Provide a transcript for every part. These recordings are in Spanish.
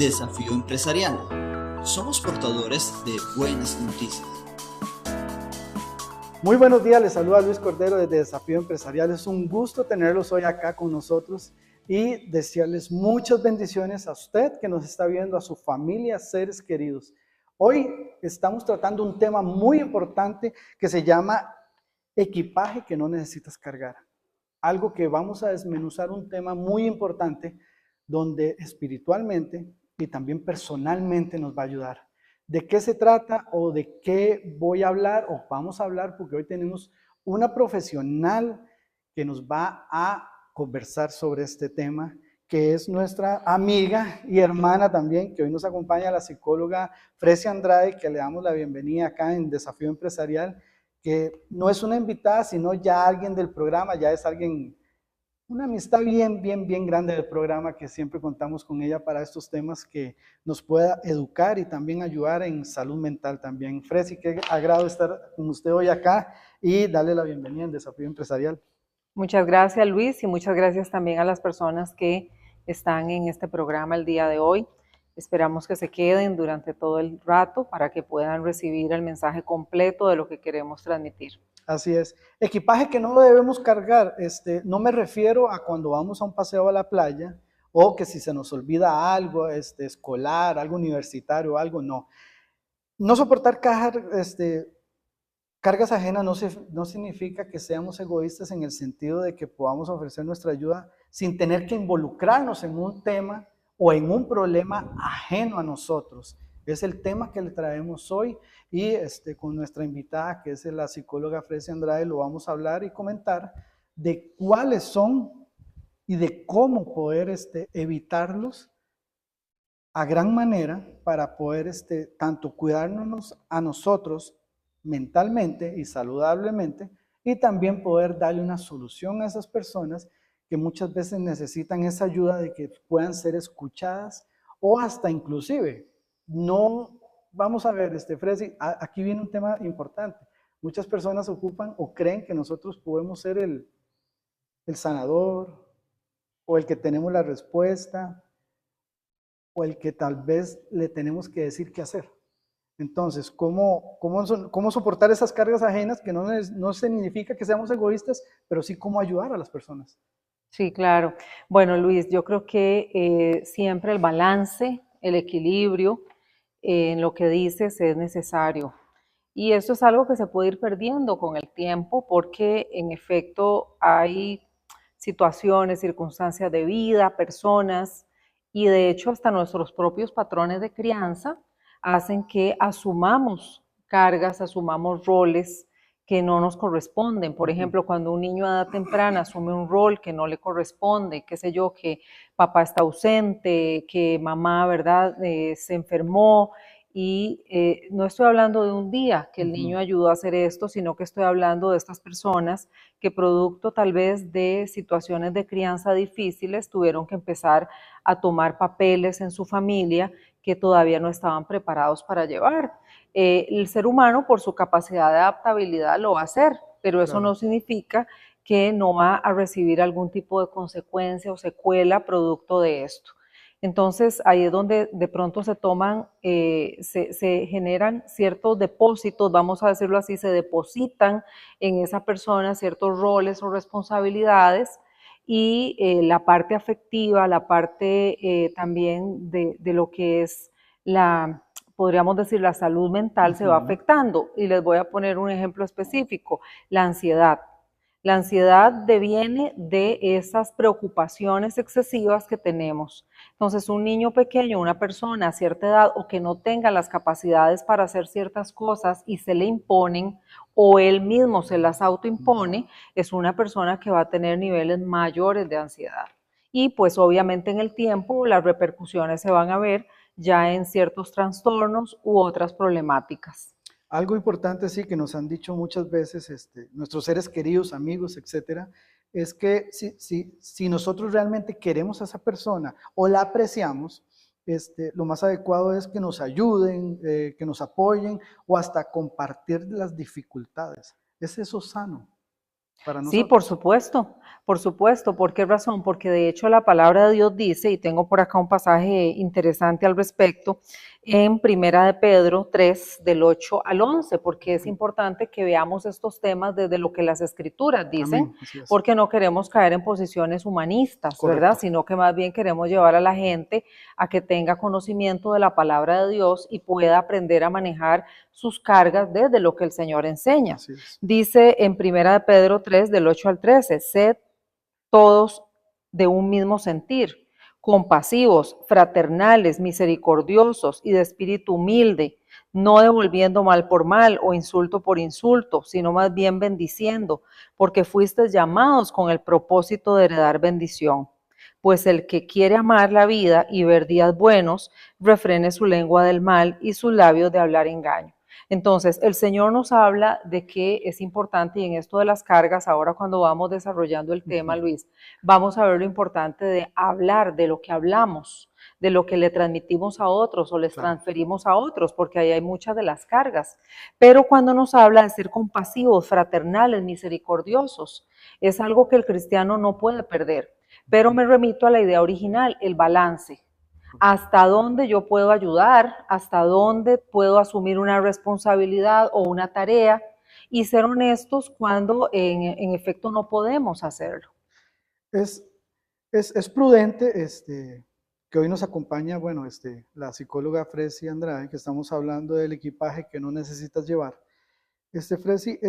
Desafío Empresarial. Somos portadores de buenas noticias. Muy buenos días, les saluda Luis Cordero desde Desafío Empresarial. Es un gusto tenerlos hoy acá con nosotros y desearles muchas bendiciones a usted que nos está viendo, a su familia, seres queridos. Hoy estamos tratando un tema muy importante que se llama equipaje que no necesitas cargar. Algo que vamos a desmenuzar, un tema muy importante donde espiritualmente y también personalmente nos va a ayudar. ¿De qué se trata o de qué voy a hablar o vamos a hablar? Porque hoy tenemos una profesional que nos va a conversar sobre este tema, que es nuestra amiga y hermana también, que hoy nos acompaña, la psicóloga Fresia Andrade, que le damos la bienvenida acá en Desafío Empresarial, que no es una invitada, sino ya alguien del programa, ya es alguien, una amistad bien grande del programa, que siempre contamos con ella para estos temas que nos pueda educar y también ayudar en salud mental también. Fresi, qué agrado estar con usted hoy acá y darle la bienvenida en Desafío Empresarial. Muchas gracias, Luis, y muchas gracias también a las personas que están en este programa el día de hoy. Esperamos que se queden durante todo el rato para que puedan recibir el mensaje completo de lo que queremos transmitir. Así es. Equipaje que no lo debemos cargar. No me refiero a cuando vamos a un paseo a la playa o que si se nos olvida algo escolar, algo universitario, algo, no. No soportar cargas ajenas no significa que seamos egoístas en el sentido de que podamos ofrecer nuestra ayuda sin tener que involucrarnos en un tema o en un problema ajeno a nosotros. Es el tema que le traemos hoy y con nuestra invitada, que es la psicóloga Fresia Andrade, lo vamos a hablar y comentar de cuáles son y de cómo poder evitarlos a gran manera para poder tanto cuidarnos a nosotros mentalmente y saludablemente y también poder darle una solución a esas personas que muchas veces necesitan esa ayuda de que puedan ser escuchadas o hasta inclusive no, vamos a ver, Fresi, aquí viene un tema importante. Muchas personas ocupan o creen que nosotros podemos ser el sanador o el que tenemos la respuesta o el que tal vez le tenemos que decir qué hacer. Entonces, ¿cómo soportar esas cargas ajenas que no significa que seamos egoístas, pero sí cómo ayudar a las personas? Sí, claro. Bueno, Luis, yo creo que siempre el balance, el equilibrio en lo que dices es necesario. Y esto es algo que se puede ir perdiendo con el tiempo porque en efecto hay situaciones, circunstancias de vida, personas y de hecho hasta nuestros propios patrones de crianza hacen que asumamos cargas, asumamos roles que no nos corresponden. Por ejemplo, cuando un niño a edad temprana asume un rol que no le corresponde, qué sé yo, que papá está ausente, que mamá, ¿verdad?, se enfermó. Y no estoy hablando de un día que el niño ayudó a hacer esto, sino que estoy hablando de estas personas que producto tal vez de situaciones de crianza difíciles tuvieron que empezar a tomar papeles en su familia que todavía no estaban preparados para llevar. El ser humano, por su capacidad de adaptabilidad, lo va a hacer, pero eso no significa que no va a recibir algún tipo de consecuencia o secuela producto de esto. Entonces, ahí es donde de pronto se toman, se generan ciertos depósitos, vamos a decirlo así, se depositan en esa persona ciertos roles o responsabilidades y la parte afectiva, la parte también de lo que es podríamos decir, la salud mental se va afectando. Y les voy a poner un ejemplo específico, la ansiedad. La ansiedad deviene de esas preocupaciones excesivas que tenemos. Entonces, un niño pequeño, una persona a cierta edad o que no tenga las capacidades para hacer ciertas cosas y se le imponen o él mismo se las autoimpone, es una persona que va a tener niveles mayores de ansiedad. Y pues obviamente en el tiempo las repercusiones se van a ver ya en ciertos trastornos u otras problemáticas. Algo importante, sí, que nos han dicho muchas veces nuestros seres queridos, amigos, etcétera, es que si nosotros realmente queremos a esa persona o la apreciamos, lo más adecuado es que nos ayuden, que nos apoyen o hasta compartir las dificultades. ¿Es eso sano? para Sí, nosotros. por supuesto, por supuesto. ¿Por qué razón? Porque de hecho la palabra de Dios dice, y tengo por acá un pasaje interesante al respecto, en Primera de Pedro 3, del 8 al 11, porque es importante que veamos estos temas desde lo que las escrituras dicen, Amén, así es. porque no queremos caer en posiciones humanistas, ¿verdad? Correcto. Sino que más bien queremos llevar a la gente a que tenga conocimiento de la palabra de Dios y pueda aprender a manejar sus cargas desde lo que el Señor enseña. Así es. Dice en Primera de Pedro 3, del 8 al 13, sed todos de un mismo sentir, compasivos, fraternales, misericordiosos y de espíritu humilde, no devolviendo mal por mal o insulto por insulto, sino más bien bendiciendo, porque fuisteis llamados con el propósito de heredar bendición. Pues el que quiere amar la vida y ver días buenos, refrene su lengua del mal y sus labios de hablar engaño. Entonces, el Señor nos habla de que es importante, y en esto de las cargas, ahora cuando vamos desarrollando el tema, Luis, vamos a ver lo importante de hablar, de lo que hablamos, de lo que le transmitimos a otros o les transferimos a otros, porque ahí hay muchas de las cargas. Pero cuando nos habla de ser compasivos, fraternales, misericordiosos, es algo que el cristiano no puede perder. Pero me remito a la idea original, el balance. Hasta dónde yo puedo ayudar, hasta dónde puedo asumir una responsabilidad o una tarea y ser honestos cuando en efecto no podemos hacerlo. Es prudente que hoy nos acompaña, bueno, la psicóloga Fresi Andrade, que estamos hablando del equipaje que no necesitas llevar. Fresi,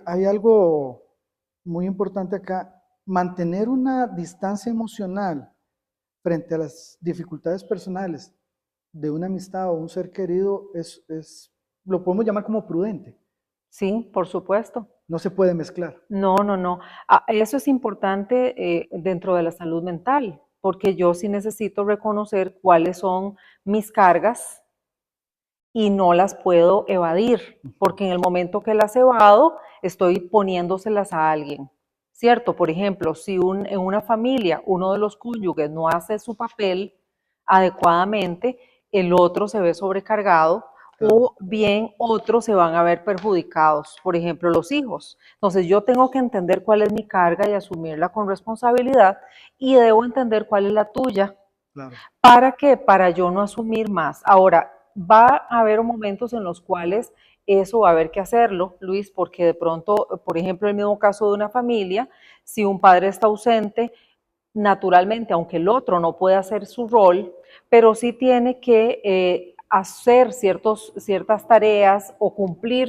hay algo muy importante acá, mantener una distancia emocional frente a las dificultades personales de una amistad o un ser querido lo podemos llamar como prudente. Sí, por supuesto. No se puede mezclar. No, no, no. Eso es importante dentro de la salud mental, porque yo sí necesito reconocer cuáles son mis cargas y no las puedo evadir, porque en el momento que las evado, estoy poniéndoselas a alguien, ¿cierto? Por ejemplo, si en una familia uno de los cónyuges no hace su papel adecuadamente, el otro se ve sobrecargado o bien otros se van a ver perjudicados, por ejemplo, los hijos. Entonces yo tengo que entender cuál es mi carga y asumirla con responsabilidad y debo entender cuál es la tuya. Claro. ¿Para qué? Para yo no asumir más. Ahora, va a haber momentos en los cuales eso va a haber que hacerlo, Luis, porque de pronto, por ejemplo, el mismo caso de una familia, si un padre está ausente, naturalmente, aunque el otro no puede hacer su rol, pero sí tiene que hacer ciertas tareas o cumplir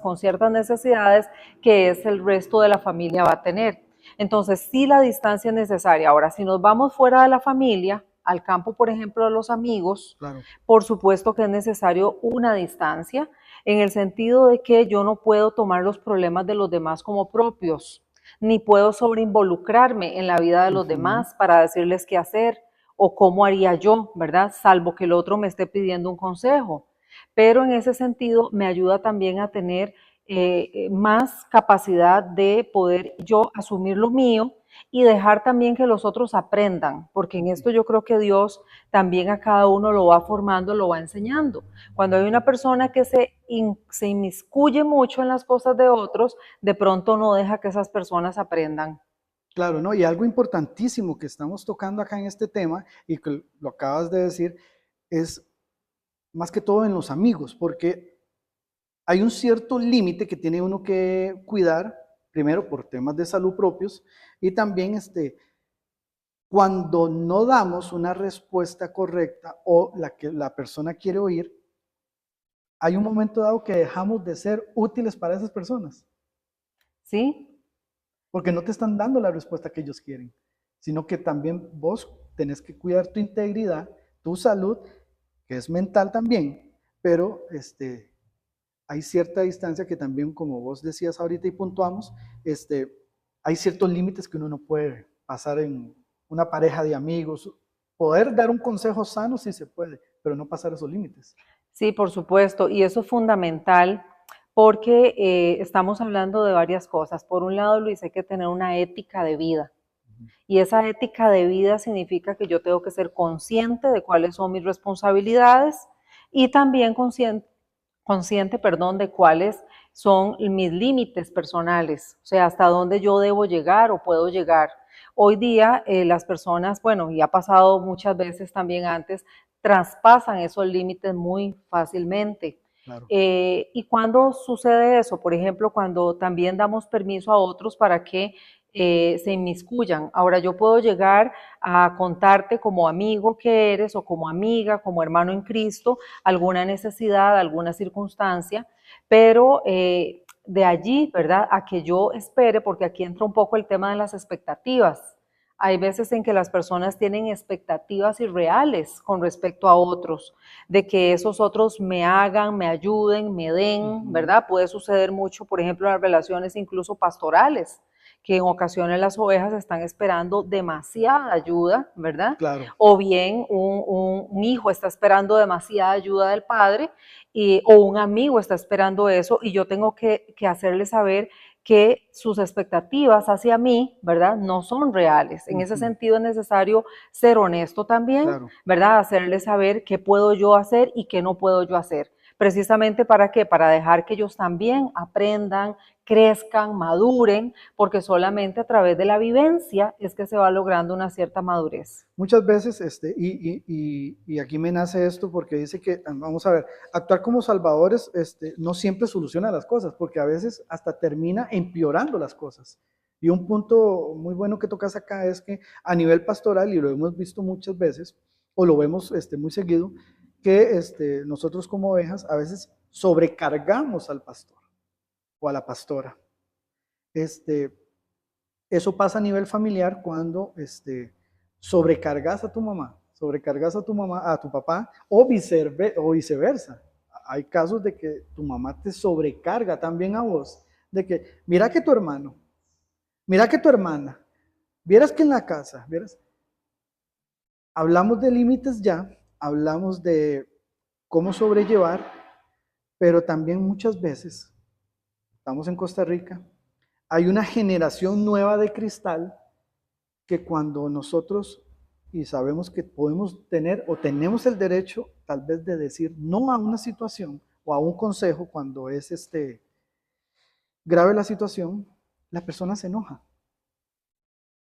con ciertas necesidades que es el resto de la familia va a tener. Entonces, sí la distancia es necesaria. Ahora, si nos vamos fuera de la familia, al campo, por ejemplo, de los amigos, claro, por supuesto que es necesario una distancia, en el sentido de que yo no puedo tomar los problemas de los demás como propios, ni puedo sobreinvolucrarme en la vida de los demás para decirles qué hacer o cómo haría yo, ¿verdad? Salvo que el otro me esté pidiendo un consejo. Pero en ese sentido me ayuda también a tener más capacidad de poder yo asumir lo mío y dejar también que los otros aprendan, porque en esto yo creo que Dios también a cada uno lo va formando, lo va enseñando. Cuando hay una persona que se inmiscuye mucho en las cosas de otros, de pronto no deja que esas personas aprendan. Claro, ¿no? Y algo importantísimo que estamos tocando acá en este tema, y que lo acabas de decir, es más que todo en los amigos, porque hay un cierto límite que tiene uno que cuidar, primero por temas de salud propios, y también cuando no damos una respuesta correcta o la que la persona quiere oír, hay un momento dado que dejamos de ser útiles para esas personas. ¿Sí? Porque no te están dando la respuesta que ellos quieren, sino que también vos tenés que cuidar tu integridad, tu salud, que es mental también, pero hay cierta distancia que también, como vos decías ahorita y puntuamos, hay ciertos límites que uno no puede pasar en una pareja de amigos. Poder dar un consejo sano sí se puede, pero no pasar esos límites. Sí, por supuesto, y eso es fundamental porque estamos hablando de varias cosas. Por un lado, Luis, hay que tener una ética de vida. Y esa ética de vida significa que yo tengo que ser consciente de cuáles son mis responsabilidades y también consciente consciente, perdón, de cuáles son mis límites personales, o sea, hasta dónde yo debo llegar o puedo llegar. Hoy día las personas, bueno, y ha pasado muchas veces también antes, traspasan esos límites muy fácilmente. Claro. ¿Y cuándo sucede eso? Por ejemplo, cuando también damos permiso a otros para que se inmiscuyan. Ahora yo puedo llegar a contarte como amigo que eres o como amiga, como hermano en Cristo, alguna necesidad, alguna circunstancia, pero de allí, ¿verdad? A que yo espere, porque aquí entra un poco el tema de las expectativas. Hay veces en que las personas tienen expectativas irreales con respecto a otros, de que esos otros me hagan, me ayuden, me den, ¿verdad? Puede suceder mucho, por ejemplo, en las relaciones incluso pastorales, que en ocasiones las ovejas están esperando demasiada ayuda, ¿verdad? Claro. O bien un hijo está esperando demasiada ayuda del padre o un amigo está esperando eso y yo tengo que hacerle saber que sus expectativas hacia mí, ¿verdad? No son reales. En ese sentido es necesario ser honesto también, Claro. ¿verdad? Hacerle saber qué puedo yo hacer y qué no puedo yo hacer. Precisamente para qué? Para dejar que ellos también aprendan, crezcan, maduren, porque solamente a través de la vivencia es que se va logrando una cierta madurez. Muchas veces, y aquí me nace esto porque dice que, vamos a ver, actuar como salvadores no siempre soluciona las cosas, porque a veces hasta termina empeorando las cosas. Y un punto muy bueno que tocas acá es que a nivel pastoral, y lo hemos visto muchas veces, o lo vemos muy seguido, que nosotros como ovejas a veces sobrecargamos al pastor o a la pastora. Eso pasa a nivel familiar cuando sobrecargas a tu mamá, sobrecargas a tu mamá, a tu papá, o viceversa. Hay casos de que tu mamá te sobrecarga también a vos, de que mira que tu hermano, mira que tu hermana, vieras que en la casa, vieras, hablamos de límites ya, hablamos de cómo sobrellevar, pero también muchas veces, estamos en Costa Rica, hay una generación nueva de cristal que cuando nosotros, y sabemos que podemos tener o tenemos el derecho tal vez de decir no a una situación o a un consejo cuando es grave la situación, la persona se enoja.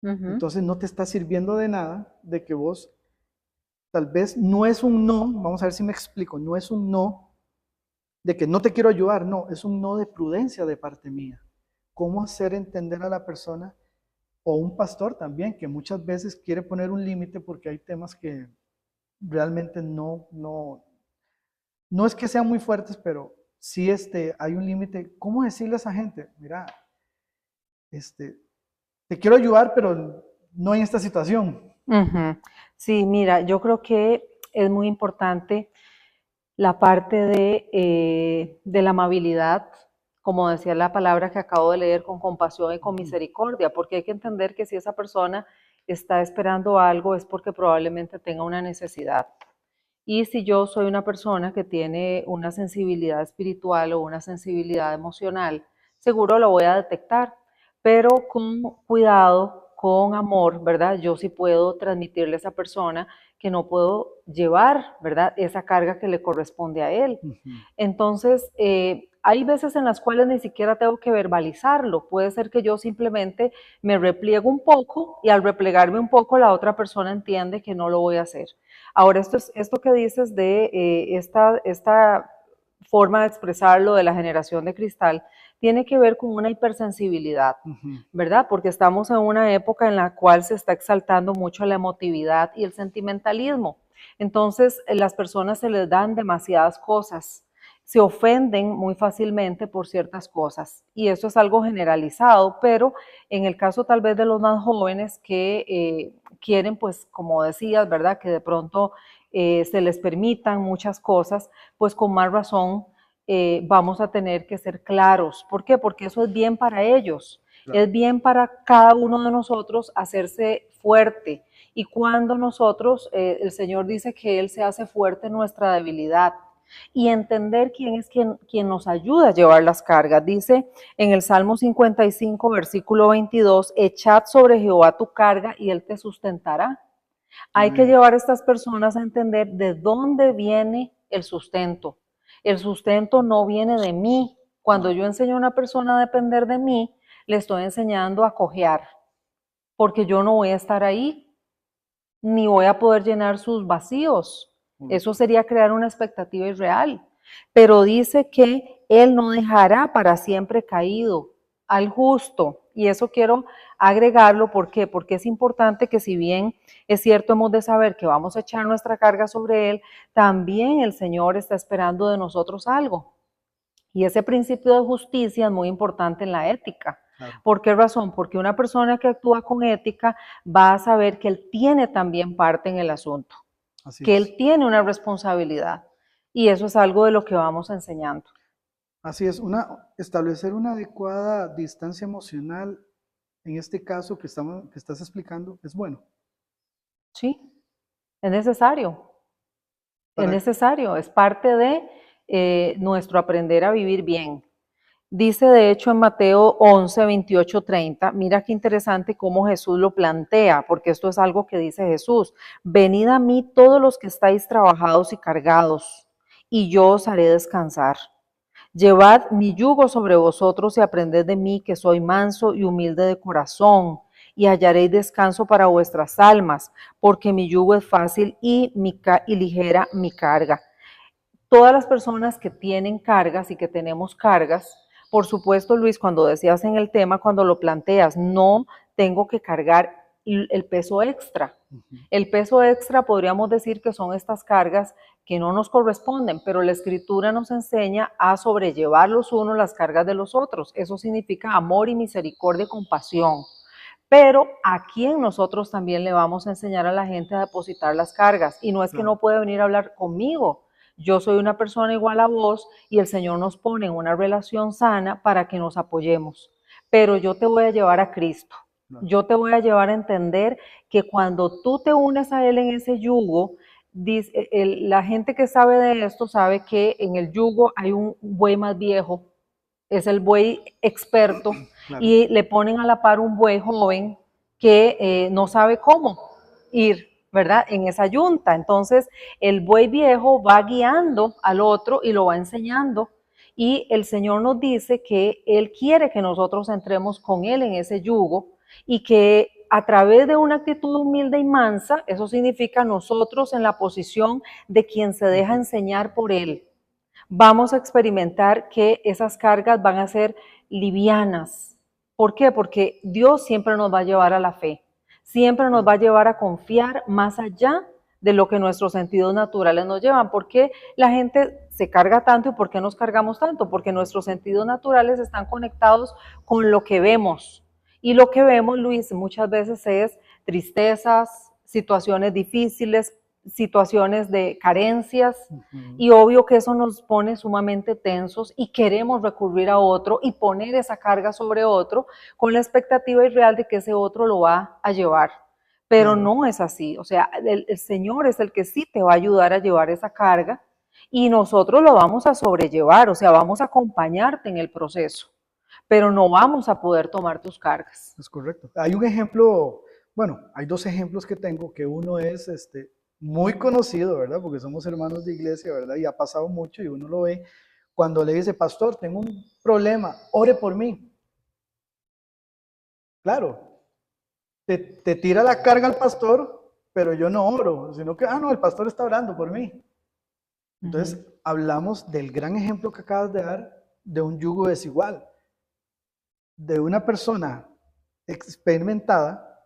Entonces no te está sirviendo de nada de que vos, tal vez no es un no, vamos a ver si me explico, no es un no de que no te quiero ayudar, no, es un no de prudencia de parte mía. ¿Cómo hacer entender a la persona o un pastor también que muchas veces quiere poner un límite porque hay temas que realmente no es que sean muy fuertes, pero sí hay un límite? ¿Cómo decirle a esa gente, mira, te quiero ayudar, pero no en esta situación? Sí, mira, yo creo que es muy importante la parte de la amabilidad, como decía la palabra que acabo de leer, con compasión y con misericordia, porque hay que entender que si esa persona está esperando algo es porque probablemente tenga una necesidad. Y si yo soy una persona que tiene una sensibilidad espiritual o una sensibilidad emocional, seguro lo voy a detectar, pero con cuidado, con amor, ¿verdad? Yo sí puedo transmitirle a esa persona que no puedo llevar, ¿verdad? Esa carga que le corresponde a él. Entonces, hay veces en las cuales ni siquiera tengo que verbalizarlo. Puede ser que yo simplemente me repliego un poco y al replegarme un poco la otra persona entiende que no lo voy a hacer. Ahora, esto que dices de esta forma de expresarlo de la generación de cristal tiene que ver con una hipersensibilidad, ¿verdad? Porque estamos en una época en la cual se está exaltando mucho la emotividad y el sentimentalismo. Entonces, las personas se les dan demasiadas cosas, se ofenden muy fácilmente por ciertas cosas y eso es algo generalizado, pero en el caso tal vez de los más jóvenes que quieren, pues como decías, ¿verdad? Que de pronto se les permitan muchas cosas, pues con más razón vamos a tener que ser claros. ¿Por qué? Porque eso es bien para ellos, Claro. es bien para cada uno de nosotros hacerse fuerte. Y cuando nosotros, el Señor dice que Él se hace fuerte en nuestra debilidad y entender quién es quien nos ayuda a llevar las cargas. Dice en el Salmo 55, versículo 22, echad sobre Jehová tu carga y Él te sustentará. Hay que llevar a estas personas a entender de dónde viene el sustento. El sustento no viene de mí. Cuando yo enseño a una persona a depender de mí, le estoy enseñando a cojear, porque yo no voy a estar ahí, ni voy a poder llenar sus vacíos. Eso sería crear una expectativa irreal. Pero dice que Él no dejará para siempre caído al justo. Y eso quiero agregarlo, ¿por qué? Porque es importante que, si bien es cierto, hemos de saber que vamos a echar nuestra carga sobre Él, también el Señor está esperando de nosotros algo. Y ese principio de justicia es muy importante en la ética. Claro. ¿Por qué razón? Porque una persona que actúa con ética va a saber que él tiene también parte en el asunto, Así que es. él tiene una responsabilidad. Y eso es algo de lo que vamos enseñando. Así es, establecer una adecuada distancia emocional, en este caso que estás explicando, es bueno. Sí, es necesario. Es necesario, es parte de nuestro aprender a vivir bien. Dice de hecho en Mateo 11, 28, 30, mira qué interesante cómo Jesús lo plantea, porque esto es algo que dice Jesús: venid a mí todos los que estáis trabajados y cargados, y yo os haré descansar. Llevad mi yugo sobre vosotros y aprended de mí, que soy manso y humilde de corazón, y hallaréis descanso para vuestras almas, porque mi yugo es fácil y ligera mi carga. Todas las personas que tienen cargas y que tenemos cargas, por supuesto, Luis, cuando decías en el tema, cuando lo planteas, no tengo que cargar el peso extra. El peso extra podríamos decir que son estas cargas que no nos corresponden, pero la Escritura nos enseña a sobrellevar los unos las cargas de los otros. Eso significa amor y misericordia y compasión. Pero a quién nosotros también le vamos a enseñar a la gente a depositar las cargas. Y no es que no puede venir a hablar conmigo. Yo soy una persona igual a vos y el Señor nos pone en una relación sana para que nos apoyemos. Pero yo te voy a llevar a Cristo. Yo te voy a llevar a entender que cuando tú te unes a Él en ese yugo, la gente que sabe de esto sabe que en el yugo hay un buey más viejo, es el buey experto, Claro. y le ponen a la par un buey joven que no sabe cómo ir, ¿verdad? En esa yunta. Entonces, el buey viejo va guiando al otro y lo va enseñando. Y el Señor nos dice que Él quiere que nosotros entremos con Él en ese yugo y que a través de una actitud humilde y mansa, eso significa nosotros en la posición de quien se deja enseñar por Él, vamos a experimentar que esas cargas van a ser livianas. ¿Por qué? Porque Dios siempre nos va a llevar a la fe, siempre nos va a llevar a confiar más allá de lo que nuestros sentidos naturales nos llevan. ¿Por qué la gente se carga tanto y por qué nos cargamos tanto? Porque nuestros sentidos naturales están conectados con lo que vemos. Y lo que vemos, Luis, muchas veces es tristezas, situaciones difíciles, situaciones de carencias, y obvio que eso nos pone sumamente tensos y queremos recurrir a otro y poner esa carga sobre otro con la expectativa irreal de que ese otro lo va a llevar. Pero no es así, o sea, el Señor es el que sí te va a ayudar a llevar esa carga y nosotros lo vamos a sobrellevar, o sea, vamos a acompañarte en el proceso, pero no vamos a poder tomar tus cargas. Es correcto. Hay un ejemplo, bueno, hay dos ejemplos que tengo, que uno es muy conocido, ¿verdad? Porque somos hermanos de iglesia, ¿verdad? Y ha pasado mucho y uno lo ve cuando le dice: pastor, tengo un problema, ore por mí. Claro, te tira la carga al pastor, pero yo no oro, sino que, no, el pastor está orando por mí. Entonces, hablamos del gran ejemplo que acabas de dar de un yugo desigual, de una persona experimentada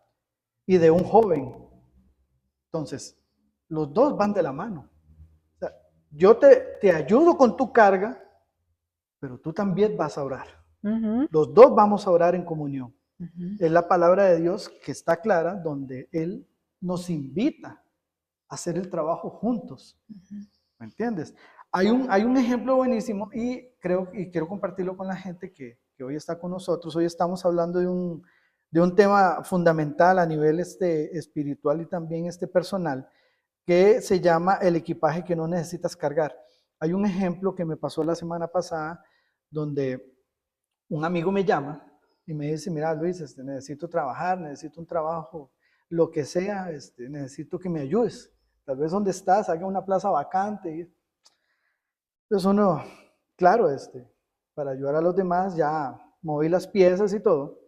y de un joven. Entonces, los dos van de la mano. O sea, yo te ayudo con tu carga, pero tú también vas a orar. Los dos vamos a orar en comunión. Es la palabra de Dios que está clara, donde Él nos invita a hacer el trabajo juntos. ¿Me entiendes? Hay un ejemplo buenísimo y quiero compartirlo con la gente que hoy está con nosotros. Hoy estamos hablando de un tema fundamental a nivel espiritual y también personal, que se llama el equipaje que no necesitas cargar. Hay un ejemplo que me pasó la semana pasada donde un amigo me llama y me dice: mira, Luis, necesito trabajar, necesito un trabajo, lo que sea, necesito que me ayudes. Tal vez donde estás, haga una plaza vacante. Entonces uno, claro, para ayudar a los demás ya moví las piezas y todo.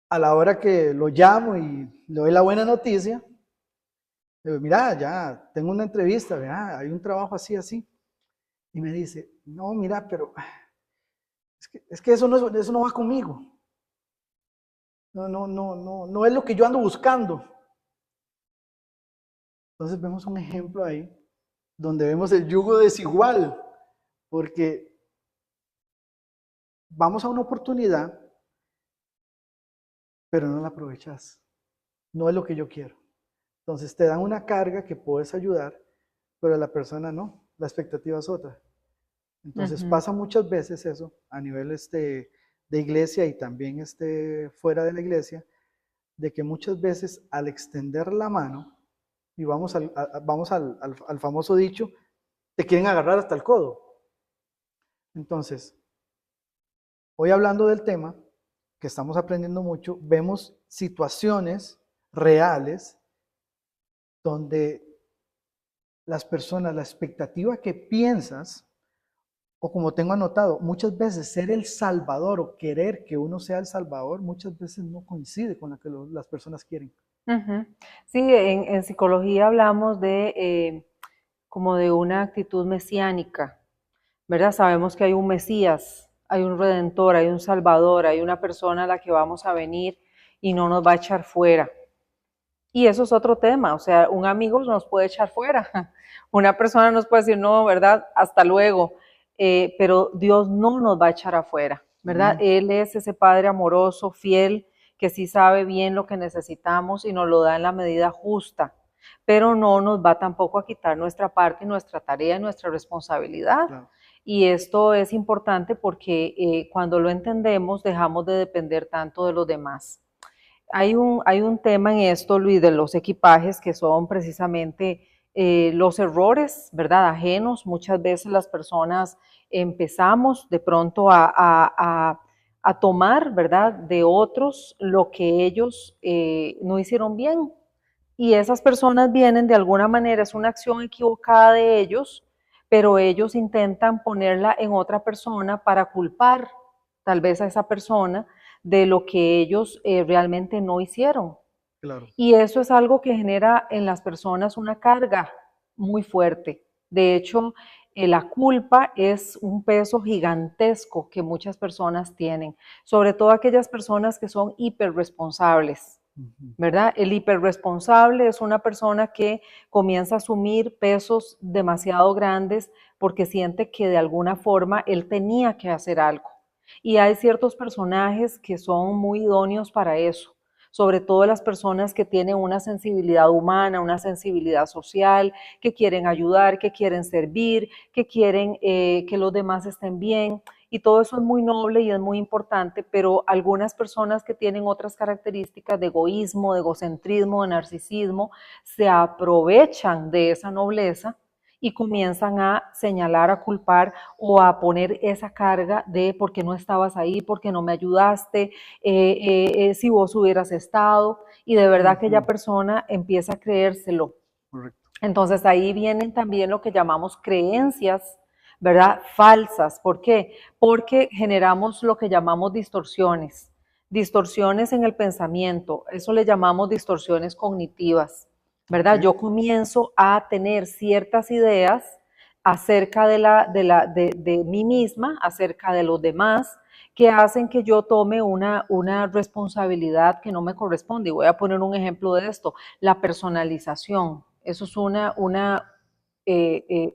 A la hora que lo llamo y le doy la buena noticia, le digo, mira, ya tengo una entrevista, ¿verdad? Hay un trabajo así, así. Y me dice, no, mira, pero es que eso no va conmigo. No es lo que yo ando buscando. Entonces vemos un ejemplo ahí donde vemos el yugo desigual, porque vamos a una oportunidad, pero no la aprovechas. No es lo que yo quiero. Entonces te dan una carga que puedes ayudar, pero a la persona no. La expectativa es otra. Entonces pasa muchas veces eso a nivel de iglesia y también fuera de la iglesia, de que muchas veces al extender la mano, y vamos al famoso dicho, te quieren agarrar hasta el codo. Entonces, hoy hablando del tema, que estamos aprendiendo mucho, vemos situaciones reales donde las personas, la expectativa que piensas, o como tengo anotado, muchas veces ser el salvador o querer que uno sea el salvador, muchas veces no coincide con lo que las personas quieren. Sí, en psicología hablamos de como de una actitud mesiánica, ¿verdad? Sabemos que hay un Mesías, hay un Redentor, hay un Salvador, hay una persona a la que vamos a venir y no nos va a echar fuera. Y eso es otro tema, o sea, un amigo nos puede echar fuera, una persona nos puede decir, no, ¿verdad? Hasta luego, pero Dios no nos va a echar afuera, ¿verdad? Él es ese Padre amoroso, fiel, que sí sabe bien lo que necesitamos y nos lo da en la medida justa, pero no nos va tampoco a quitar nuestra parte, nuestra tarea, nuestra responsabilidad. Claro. Y esto es importante porque cuando lo entendemos dejamos de depender tanto de los demás. Hay un tema en esto, Luis, de los equipajes que son precisamente los errores, ¿verdad? Ajenos. Muchas veces las personas empezamos de pronto a tomar, ¿verdad? De otros lo que ellos no hicieron bien. Y esas personas vienen de alguna manera, es una acción equivocada de ellos, pero ellos intentan ponerla en otra persona para culpar tal vez a esa persona de lo que ellos realmente no hicieron. Claro. Y eso es algo que genera en las personas una carga muy fuerte. De hecho, la culpa es un peso gigantesco que muchas personas tienen, sobre todo aquellas personas que son hiperresponsables, ¿verdad? El hiperresponsable es una persona que comienza a asumir pesos demasiado grandes porque siente que de alguna forma él tenía que hacer algo. Y hay ciertos personajes que son muy idóneos para eso, sobre todo las personas que tienen una sensibilidad humana, una sensibilidad social, que quieren ayudar, que quieren servir, que quieren que los demás estén bien. Y todo eso es muy noble y es muy importante, pero algunas personas que tienen otras características de egoísmo, de egocentrismo, de narcisismo, se aprovechan de esa nobleza y comienzan a señalar, a culpar o a poner esa carga de por qué no estabas ahí, por qué no me ayudaste, si vos hubieras estado, y de verdad aquella persona empieza a creérselo. Correcto. Entonces ahí vienen también lo que llamamos creencias, ¿verdad? Falsas. ¿Por qué? Porque generamos lo que llamamos distorsiones. Distorsiones en el pensamiento, eso le llamamos distorsiones cognitivas, ¿verdad? Okay. Yo comienzo a tener ciertas ideas acerca de mí misma, acerca de los demás, que hacen que yo tome una responsabilidad que no me corresponde. Y voy a poner un ejemplo de esto, la personalización. Eso es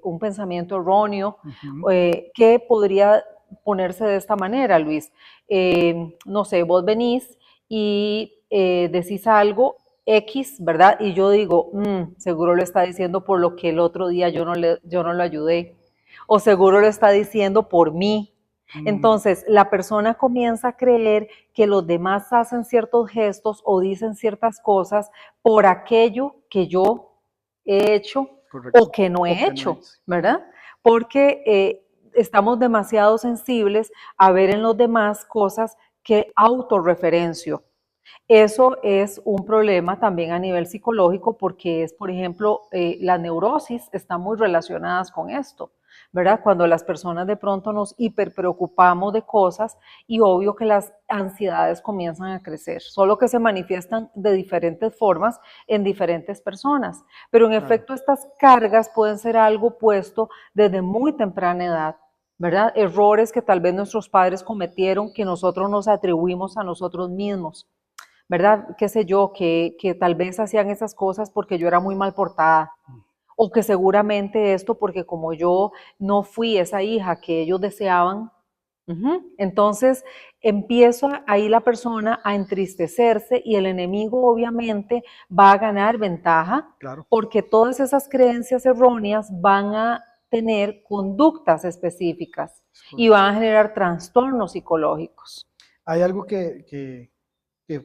un pensamiento erróneo que podría ponerse de esta manera, Luis. No sé, vos venís y decís algo X, ¿verdad? Y yo digo, seguro lo está diciendo por lo que el otro día yo no lo ayudé, o seguro lo está diciendo por mí. Entonces, la persona comienza a creer que los demás hacen ciertos gestos o dicen ciertas cosas por aquello que yo he hecho. Correcto. O que no he hecho, ¿verdad? Porque estamos demasiado sensibles a ver en los demás cosas que autorreferencio. Eso es un problema también a nivel psicológico porque es, por ejemplo, las neurosis están muy relacionadas con esto, ¿verdad? Cuando las personas de pronto nos hiperpreocupamos de cosas y obvio que las ansiedades comienzan a crecer, solo que se manifiestan de diferentes formas en diferentes personas. Pero en Claro. efecto estas cargas pueden ser algo puesto desde muy temprana edad. ¿Verdad? Errores que tal vez nuestros padres cometieron que nosotros nos atribuimos a nosotros mismos. ¿Verdad? Qué sé yo, que tal vez hacían esas cosas porque yo era muy mal portada, o que seguramente esto porque como yo no fui esa hija que ellos deseaban, entonces empiezo ahí la persona a entristecerse y el enemigo obviamente va a ganar ventaja Claro. porque todas esas creencias erróneas van a tener conductas específicas Es y correcto. van a generar trastornos psicológicos. Hay algo que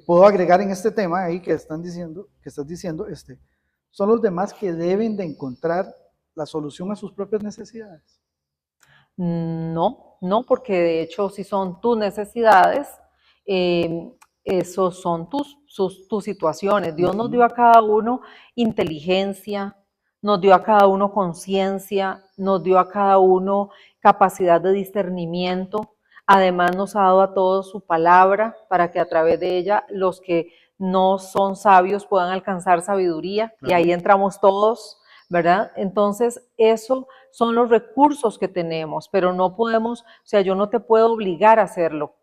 puedo agregar en este tema ahí que estás diciendo, son los demás que deben de encontrar la solución a sus propias necesidades. No, no, porque de hecho si son tus necesidades, esos son tus situaciones. Dios nos dio Ujú. a cada uno inteligencia, nos dio a cada uno conciencia, nos dio a cada uno capacidad de discernimiento. Además nos ha dado a todos su palabra para que a través de ella los que no son sabios puedan alcanzar sabiduría y Claro. ahí entramos todos, ¿verdad? Entonces eso son los recursos que tenemos, pero no podemos, o sea, yo no te puedo obligar a hacerlo.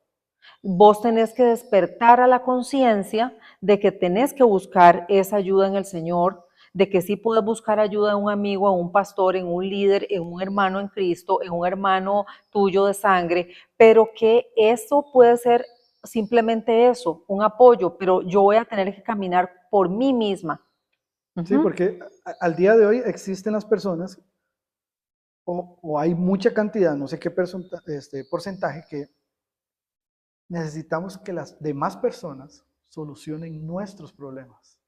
Vos tenés que despertar a la conciencia de que tenés que buscar esa ayuda en el Señor, de que sí puedes buscar ayuda en un amigo, en un pastor, en un líder, en un hermano en Cristo, en un hermano tuyo de sangre, pero que eso puede ser simplemente eso, un apoyo, pero yo voy a tener que caminar por mí misma. Sí, Ujú. porque al día de hoy existen las personas, o hay mucha cantidad, no sé qué porcentaje, que necesitamos que las demás personas solucionen nuestros problemas.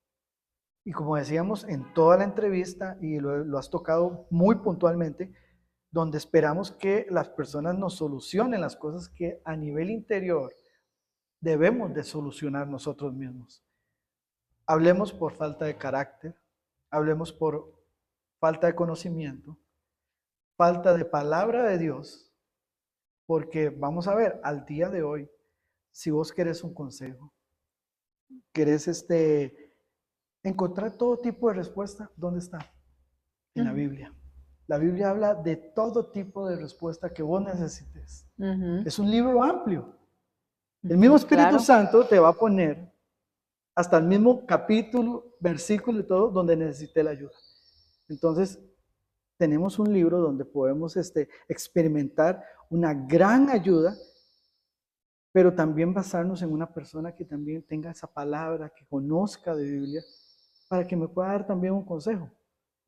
Y como decíamos en toda la entrevista, y lo has tocado muy puntualmente, donde esperamos que las personas nos solucionen las cosas que a nivel interior debemos de solucionar nosotros mismos. Hablemos por falta de carácter, hablemos por falta de conocimiento, falta de palabra de Dios, porque vamos a ver, al día de hoy, si vos querés un consejo, querés encontrar todo tipo de respuesta, ¿dónde está? En la Ujú. Biblia. La Biblia habla de todo tipo de respuesta que vos necesites. Ujú. Es un libro amplio. El mismo Espíritu Claro. Santo te va a poner hasta el mismo capítulo, versículo y todo donde necesite la ayuda. Entonces, tenemos un libro donde podemos experimentar una gran ayuda, pero también basarnos en una persona que también tenga esa palabra, que conozca de Biblia, para que me pueda dar también un consejo.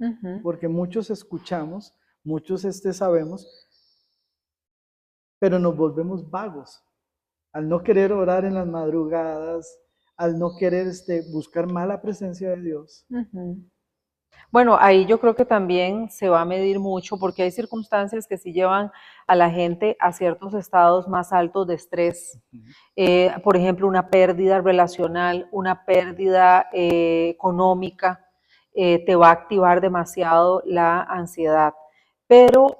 Ujú. Porque muchos escuchamos, muchos sabemos, pero nos volvemos vagos al no querer orar en las madrugadas, al no querer buscar más la presencia de Dios. Ujú. Bueno, ahí yo creo que también se va a medir mucho porque hay circunstancias que sí llevan a la gente a ciertos estados más altos de estrés. Por ejemplo, una pérdida relacional, una pérdida económica, te va a activar demasiado la ansiedad. Pero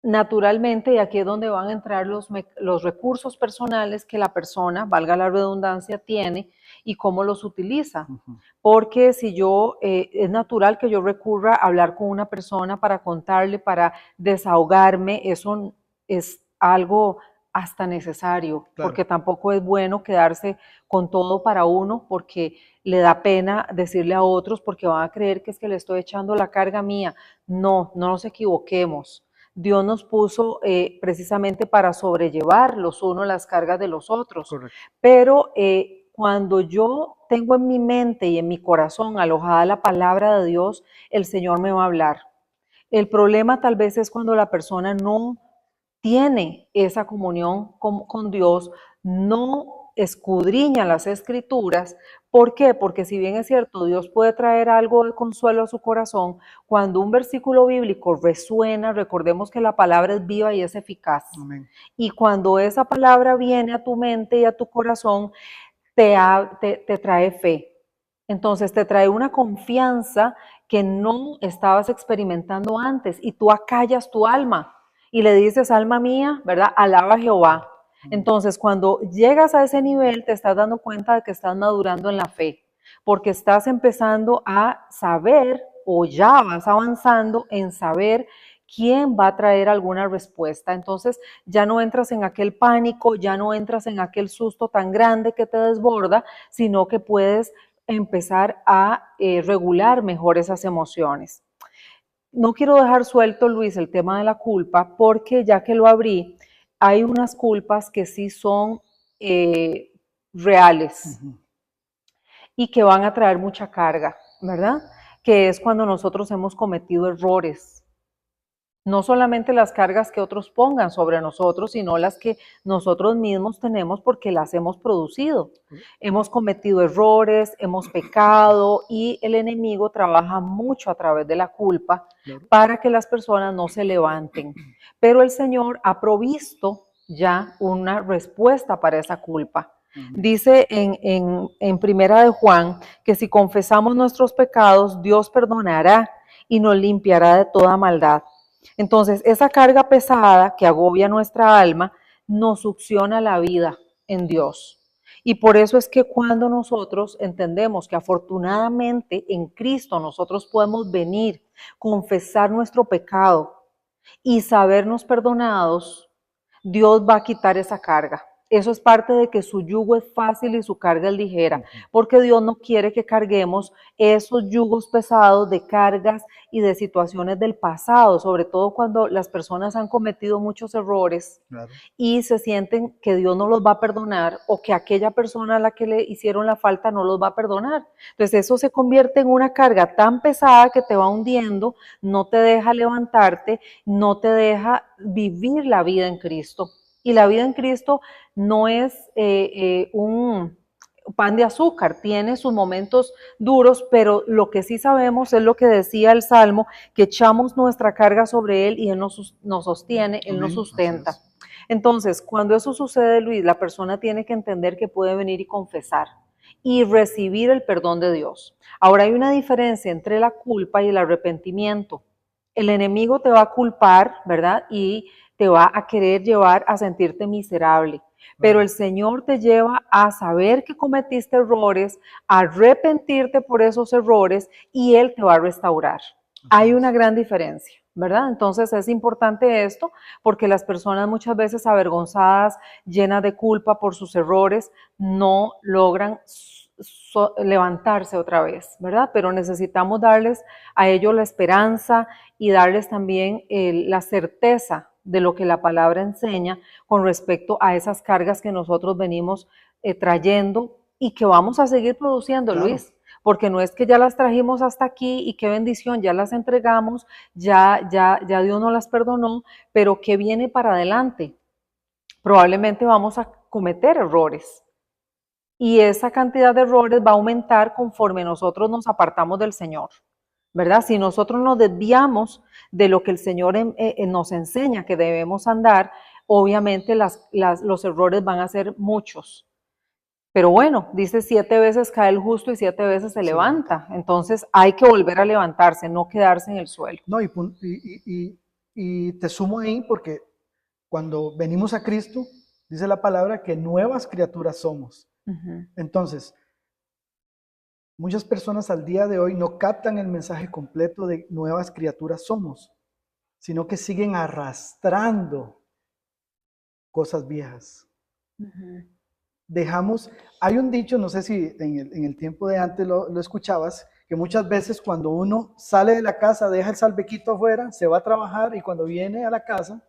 naturalmente, y aquí es donde van a entrar los recursos personales que la persona, valga la redundancia, tiene y cómo los utiliza. Ujú. Porque si yo, es natural que yo recurra a hablar con una persona para contarle, para desahogarme, eso es algo hasta necesario, Claro. porque tampoco es bueno quedarse con todo para uno, porque le da pena decirle a otros, porque van a creer que es que le estoy echando la carga mía. No, no nos equivoquemos. Dios nos puso precisamente para sobrellevar los unos las cargas de los otros. Correcto. Pero cuando yo tengo en mi mente y en mi corazón alojada la palabra de Dios, el Señor me va a hablar. El problema tal vez es cuando la persona no tiene esa comunión con Dios, no escudriña las escrituras. ¿Por qué? Porque si bien es cierto, Dios puede traer algo de consuelo a su corazón, cuando un versículo bíblico resuena, recordemos que la palabra es viva y es eficaz. Amén. Y cuando esa palabra viene a tu mente y a tu corazón, te trae fe. Entonces te trae una confianza que no estabas experimentando antes y tú acallas tu alma y le dices, alma mía, ¿verdad? Alaba a Jehová. Entonces cuando llegas a ese nivel te estás dando cuenta de que estás madurando en la fe, porque estás empezando a saber o ya vas avanzando en saber quién va a traer alguna respuesta. Entonces ya no entras en aquel pánico, ya no entras en aquel susto tan grande que te desborda, sino que puedes empezar a regular mejor esas emociones. No quiero dejar suelto, Luis, el tema de la culpa, porque ya que lo abrí, hay unas culpas que sí son reales y que van a traer mucha carga, ¿verdad? Que es cuando nosotros hemos cometido errores. No solamente las cargas que otros pongan sobre nosotros, sino las que nosotros mismos tenemos porque las hemos producido. Hemos cometido errores, hemos pecado y el enemigo trabaja mucho a través de la culpa para que las personas no se levanten. Pero el Señor ha provisto ya una respuesta para esa culpa. Dice en Primera de Juan que si confesamos nuestros pecados, Dios perdonará y nos limpiará de toda maldad. Entonces, esa carga pesada que agobia nuestra alma nos succiona la vida en Dios. Y por eso es que cuando nosotros entendemos que afortunadamente en Cristo nosotros podemos venir, confesar nuestro pecado y sabernos perdonados, Dios va a quitar esa carga. Eso es parte de que su yugo es fácil y su carga es ligera, porque Dios no quiere que carguemos esos yugos pesados de cargas y de situaciones del pasado, sobre todo cuando las personas han cometido muchos errores y se sienten que Dios no los va a perdonar o que aquella persona a la que le hicieron la falta no los va a perdonar. Entonces eso se convierte en una carga tan pesada que te va hundiendo, no te deja levantarte, no te deja vivir la vida en Cristo. Y la vida en Cristo no es un pan de azúcar, tiene sus momentos duros, pero lo que sí sabemos es lo que decía el Salmo, que echamos nuestra carga sobre Él y Él nos sostiene, Él nos sustenta. Entonces, cuando eso sucede, Luis, la persona tiene que entender que puede venir y confesar y recibir el perdón de Dios. Ahora hay una diferencia entre la culpa y el arrepentimiento. El enemigo te va a culpar, ¿verdad? Y te va a querer llevar a sentirte miserable. Pero el Señor te lleva a saber que cometiste errores, a arrepentirte por esos errores y Él te va a restaurar. Hay una gran diferencia, ¿verdad? Entonces es importante esto porque las personas muchas veces avergonzadas, llenas de culpa por sus errores, no logran levantarse otra vez, ¿verdad? Pero necesitamos darles a ellos la esperanza y darles también la certeza de lo que la palabra enseña con respecto a esas cargas que nosotros venimos trayendo y que vamos a seguir produciendo, Luis, porque no es que ya las trajimos hasta aquí y qué bendición, ya las entregamos, ya Dios nos las perdonó, pero ¿qué viene para adelante? Probablemente vamos a cometer errores. Y esa cantidad de errores va a aumentar conforme nosotros nos apartamos del Señor, ¿verdad? Si nosotros nos desviamos de lo que el Señor nos enseña que debemos andar, obviamente los errores van a ser muchos. Pero bueno, dice 7 veces cae el justo y 7 veces se levanta. Entonces hay que volver a levantarse, no quedarse en el suelo. No, y te sumo ahí porque cuando venimos a Cristo, dice la palabra que nuevas criaturas somos. Entonces, muchas personas al día de hoy no captan el mensaje completo de nuevas criaturas somos, sino que siguen arrastrando cosas viejas. Hay un dicho, no sé si en el tiempo de antes lo escuchabas, que muchas veces cuando uno sale de la casa, deja el salvequito afuera, se va a trabajar y cuando viene a la casa,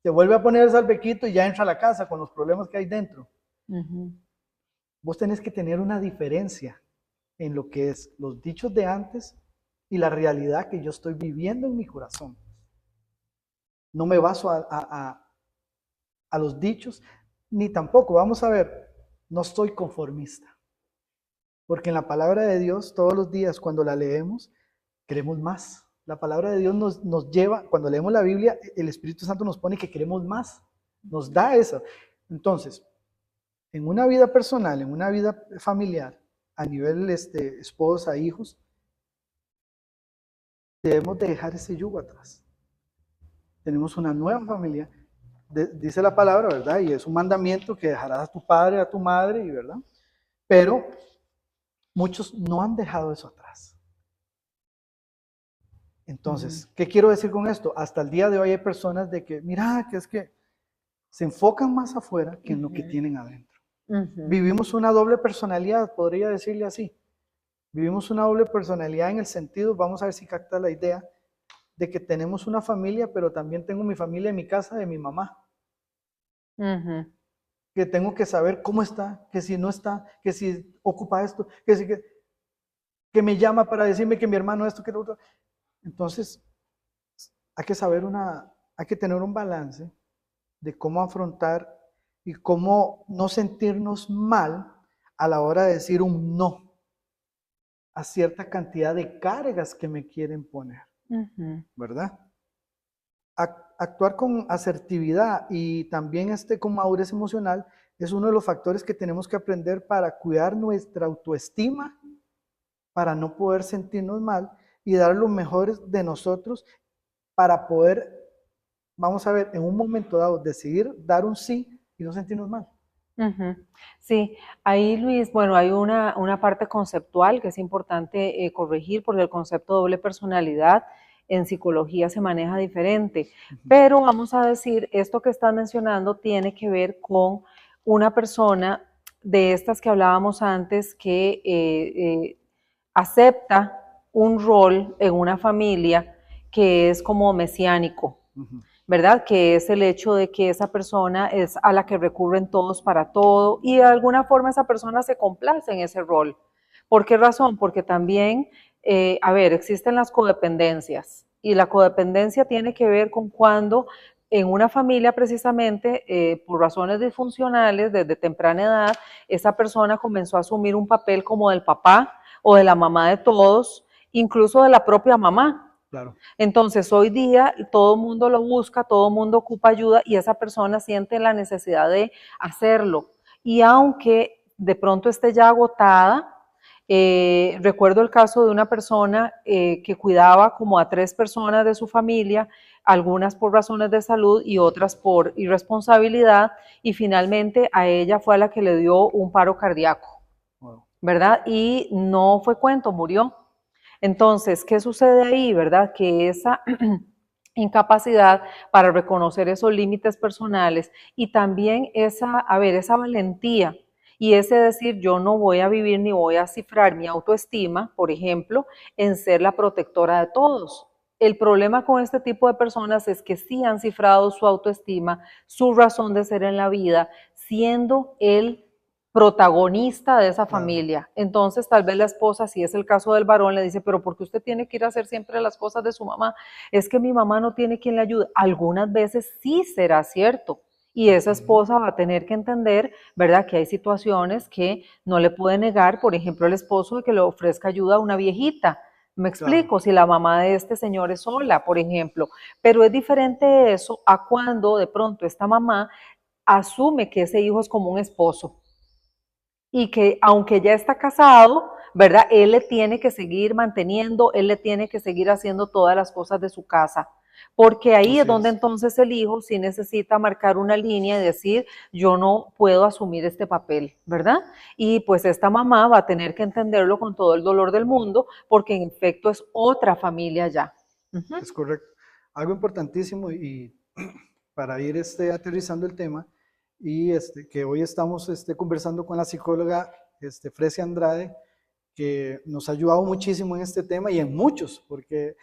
se vuelve a poner el salvequito y ya entra a la casa con los problemas que hay dentro. Vos tenés que tener una diferencia en lo que es los dichos de antes y la realidad que yo estoy viviendo en mi corazón. No me baso a los dichos, ni tampoco, vamos a ver, no soy conformista. Porque en la palabra de Dios, todos los días cuando la leemos, queremos más. La palabra de Dios nos lleva, cuando leemos la Biblia, el Espíritu Santo nos pone que queremos más. Nos da eso. Entonces, en una vida personal, en una vida familiar, a nivel esposa, hijos, debemos de dejar ese yugo atrás. Tenemos una nueva familia, dice la palabra, ¿verdad? Y es un mandamiento que dejarás a tu padre, a tu madre, y ¿verdad? Pero muchos no han dejado eso atrás. Entonces, ¿qué quiero decir con esto? Hasta el día de hoy hay personas de que, mira, que es que se enfocan más afuera que en lo que tienen adentro. Vivimos una doble personalidad, podría decirle así. Vivimos una doble personalidad en el sentido, vamos a ver si capta la idea, de que tenemos una familia, pero también tengo mi familia en mi casa de mi mamá. Que tengo que saber cómo está, que si no está, que si ocupa esto, que me llama para decirme que mi hermano esto, que lo otro. Entonces, hay que saber hay que tener un balance de cómo afrontar y cómo no sentirnos mal a la hora de decir un no a cierta cantidad de cargas que me quieren poner, ¿verdad? Actuar con asertividad y también con madurez emocional es uno de los factores que tenemos que aprender para cuidar nuestra autoestima, para no poder sentirnos mal y dar lo mejor de nosotros para poder, vamos a ver, en un momento dado, decidir dar un sí y no sentirnos mal. Sí, ahí Luis, bueno, hay una parte conceptual que es importante corregir porque el concepto de doble personalidad en psicología se maneja diferente, pero vamos a decir, esto que estás mencionando tiene que ver con una persona de estas que hablábamos antes que acepta un rol en una familia que es como mesiánico, ¿verdad? Que es el hecho de que esa persona es a la que recurren todos para todo y de alguna forma esa persona se complace en ese rol. ¿Por qué razón? Porque también, a ver, existen las codependencias y la codependencia tiene que ver con cuando en una familia precisamente, por razones disfuncionales, desde temprana edad, esa persona comenzó a asumir un papel como del papá o de la mamá de todos, incluso de la propia mamá. Claro. Entonces, hoy día todo el mundo lo busca, todo el mundo ocupa ayuda y esa persona siente la necesidad de hacerlo. Y aunque de pronto esté ya agotada, recuerdo el caso de una persona que cuidaba como a 3 personas de su familia, algunas por razones de salud y otras por irresponsabilidad, y finalmente a ella fue a la que le dio un paro cardíaco, ¿verdad? Y no fue cuento, murió. Entonces, ¿qué sucede ahí, verdad? Que esa incapacidad para reconocer esos límites personales y también esa valentía y ese decir, yo no voy a vivir ni voy a cifrar mi autoestima, por ejemplo, en ser la protectora de todos. El problema con este tipo de personas es que sí han cifrado su autoestima, su razón de ser en la vida, siendo el protagonista de esa familia. Entonces, tal vez la esposa, si es el caso del varón, le dice, pero ¿por qué usted tiene que ir a hacer siempre las cosas de su mamá? Es que mi mamá no tiene quien le ayude. Algunas veces sí será cierto. Y esa esposa va a tener que entender, ¿verdad?, que hay situaciones que no le puede negar, por ejemplo, el esposo de que le ofrezca ayuda a una viejita. Me explico, si la mamá de este señor es sola, por ejemplo. Pero es diferente eso a cuando de pronto esta mamá asume que ese hijo es como un esposo y que aunque ya está casado, ¿verdad? Él le tiene que seguir manteniendo, él le tiene que seguir haciendo todas las cosas de su casa, porque ahí es donde entonces el hijo sí necesita marcar una línea y decir, yo no puedo asumir este papel, ¿verdad? Y pues esta mamá va a tener que entenderlo con todo el dolor del mundo, porque en efecto es otra familia ya. Es correcto. Algo importantísimo y para ir aterrizando el tema, y que hoy estamos conversando con la psicóloga Fresia Andrade, que nos ha ayudado muchísimo en este tema y en muchos, porque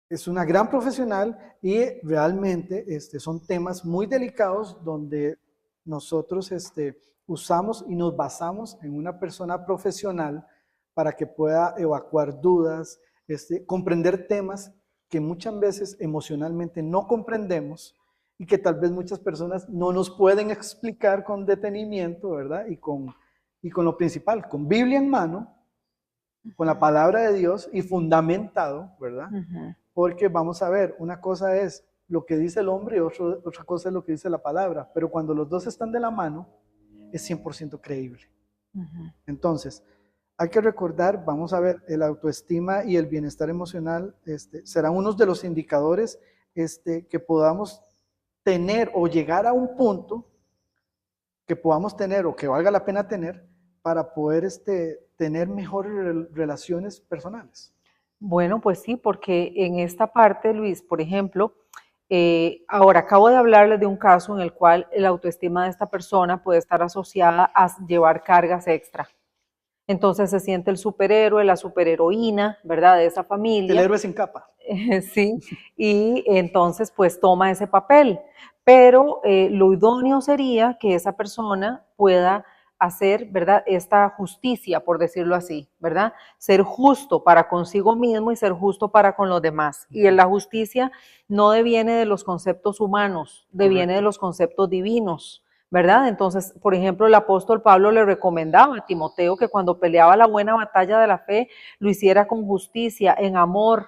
es una gran profesional y realmente son temas muy delicados donde nosotros usamos y nos basamos en una persona profesional para que pueda evacuar dudas, comprender temas que muchas veces emocionalmente no comprendemos y que tal vez muchas personas no nos pueden explicar con detenimiento, ¿verdad? Y con lo principal, con Biblia en mano, con la palabra de Dios y fundamentado, ¿verdad? Porque vamos a ver, una cosa es lo que dice el hombre y otra cosa es lo que dice la palabra, pero cuando los dos están de la mano, es 100% creíble. Entonces, hay que recordar, vamos a ver, el autoestima y el bienestar emocional serán unos de los indicadores que podamos tener o llegar a un punto que podamos tener o que valga la pena tener para poder tener mejores relaciones personales. Bueno, pues sí, porque en esta parte, Luis, por ejemplo, ahora acabo de hablarles de un caso en el cual la autoestima de esta persona puede estar asociada a llevar cargas extra. Entonces se siente el superhéroe, la superheroína, ¿verdad? De esa familia. El héroe sin capa. Sí, y entonces pues toma ese papel. Pero lo idóneo sería que esa persona pueda hacer, ¿verdad? Esta justicia, por decirlo así, ¿verdad? Ser justo para consigo mismo y ser justo para con los demás. Y la justicia no deviene de los conceptos humanos, deviene de los conceptos divinos, ¿verdad? Entonces, por ejemplo, el apóstol Pablo le recomendaba a Timoteo que cuando peleaba la buena batalla de la fe, lo hiciera con justicia, en amor,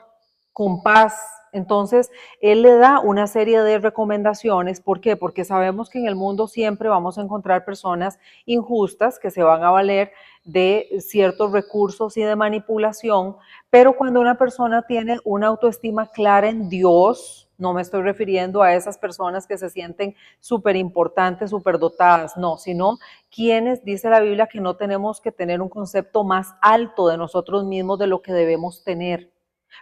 con paz. Entonces, él le da una serie de recomendaciones. ¿Por qué? Porque sabemos que en el mundo siempre vamos a encontrar personas injustas que se van a valer de ciertos recursos y de manipulación, pero cuando una persona tiene una autoestima clara en Dios, no me estoy refiriendo a esas personas que se sienten súper importantes, súper dotadas, no, sino quienes, dice la Biblia, que no tenemos que tener un concepto más alto de nosotros mismos de lo que debemos tener,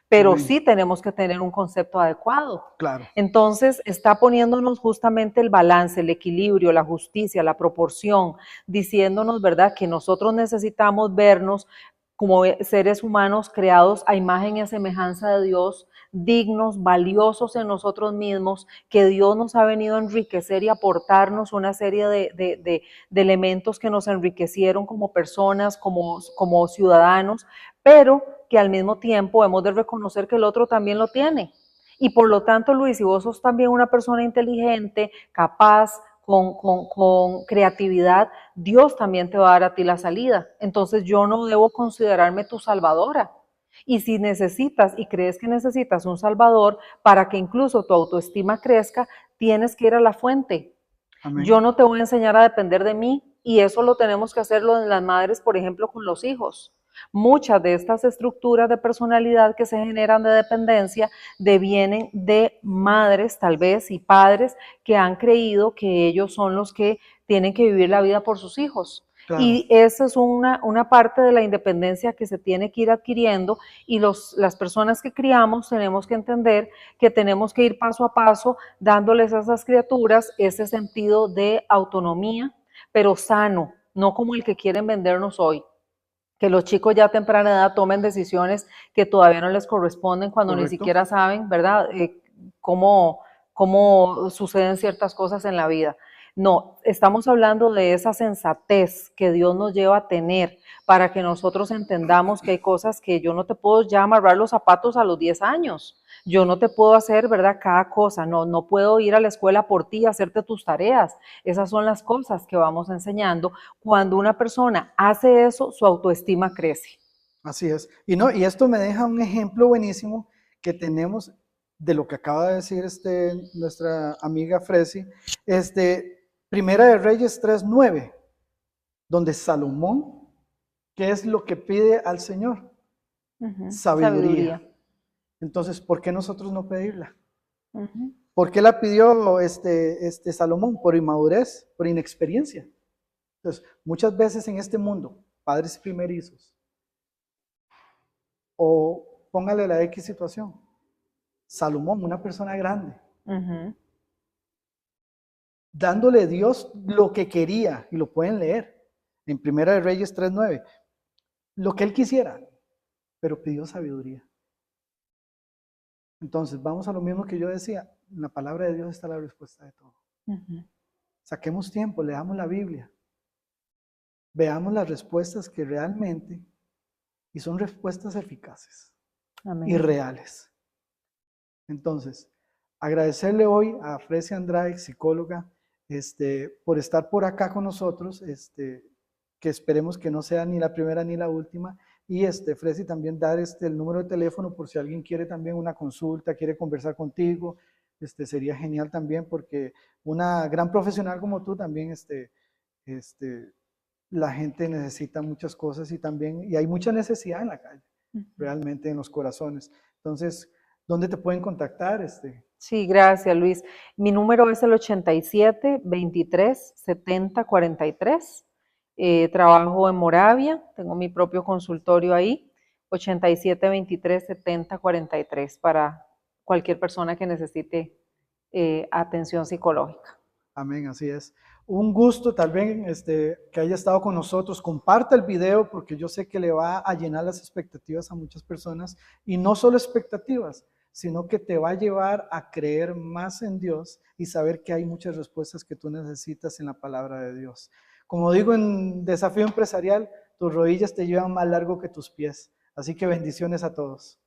pero sí tenemos que tener un concepto adecuado. Claro. Entonces está poniéndonos justamente el balance, el equilibrio, la justicia, la proporción, diciéndonos, ¿verdad?, que nosotros necesitamos vernos como seres humanos creados a imagen y a semejanza de Dios, dignos, valiosos en nosotros mismos, que Dios nos ha venido a enriquecer y aportarnos una serie de elementos que nos enriquecieron como personas, como ciudadanos, pero que al mismo tiempo hemos de reconocer que el otro también lo tiene. Y por lo tanto, Luis, si vos sos también una persona inteligente, capaz, con creatividad, Dios también te va a dar a ti la salida. Entonces yo no debo considerarme tu salvadora. Y si necesitas y crees que necesitas un salvador para que incluso tu autoestima crezca, tienes que ir a la fuente. Amén. Yo no te voy a enseñar a depender de mí, y eso lo tenemos que hacerlo en las madres, por ejemplo, con los hijos. Muchas de estas estructuras de personalidad que se generan de dependencia devienen de madres, tal vez, y padres que han creído que ellos son los que tienen que vivir la vida por sus hijos. Claro. Y esa es una parte de la independencia que se tiene que ir adquiriendo, y las personas que criamos tenemos que entender que tenemos que ir paso a paso dándoles a esas criaturas ese sentido de autonomía, pero sano, no como el que quieren vendernos hoy. Que los chicos ya a temprana edad tomen decisiones que todavía no les corresponden cuando Correcto. Ni siquiera saben, ¿verdad?, cómo suceden ciertas cosas en la vida. No, estamos hablando de esa sensatez que Dios nos lleva a tener para que nosotros entendamos que hay cosas que yo no te puedo ya amarrar los zapatos a los 10 años. Yo no te puedo hacer, ¿verdad?, cada cosa. No puedo ir a la escuela por ti y hacerte tus tareas. Esas son las cosas que vamos enseñando. Cuando una persona hace eso, su autoestima crece. Así es. Y esto me deja un ejemplo buenísimo que tenemos de lo que acaba de decir nuestra amiga Fresi. Primera de Reyes 3:9, donde Salomón, ¿qué es lo que pide al Señor? Sabiduría. Entonces, ¿por qué nosotros no pedirla? ¿Por qué la pidió Salomón? Por inmadurez, por inexperiencia. Entonces, muchas veces en este mundo, padres primerizos, o póngale la X situación, Salomón, una persona grande, dándole a Dios lo que quería, y lo pueden leer en Primera de Reyes 3:9, lo que él quisiera, pero pidió sabiduría. Entonces, vamos a lo mismo que yo decía, en la palabra de Dios está la respuesta de todo. Saquemos tiempo, leamos la Biblia, veamos las respuestas que realmente, y son respuestas eficaces. Amén. Y reales. Entonces, agradecerle hoy a Fresi Andrade, psicóloga, por estar por acá con nosotros, que esperemos que no sea ni la primera ni la última. Y Fresi, también dar el número de teléfono por si alguien quiere también una consulta, quiere conversar contigo, sería genial también, porque una gran profesional como tú también, la gente necesita muchas cosas y hay mucha necesidad en la calle, realmente en los corazones. Entonces, ¿dónde te pueden contactar? Sí, gracias, Luis. Mi número es el 87 23 70 43. Trabajo en Moravia, tengo mi propio consultorio ahí, 87 23 70 43, para cualquier persona que necesite atención psicológica. Amén, así es. Un gusto tal vez que haya estado con nosotros. Comparta el video porque yo sé que le va a llenar las expectativas a muchas personas, y no solo expectativas, sino que te va a llevar a creer más en Dios y saber que hay muchas respuestas que tú necesitas en la palabra de Dios. Como digo en Desafío Empresarial, tus rodillas te llevan más largo que tus pies. Así que bendiciones a todos.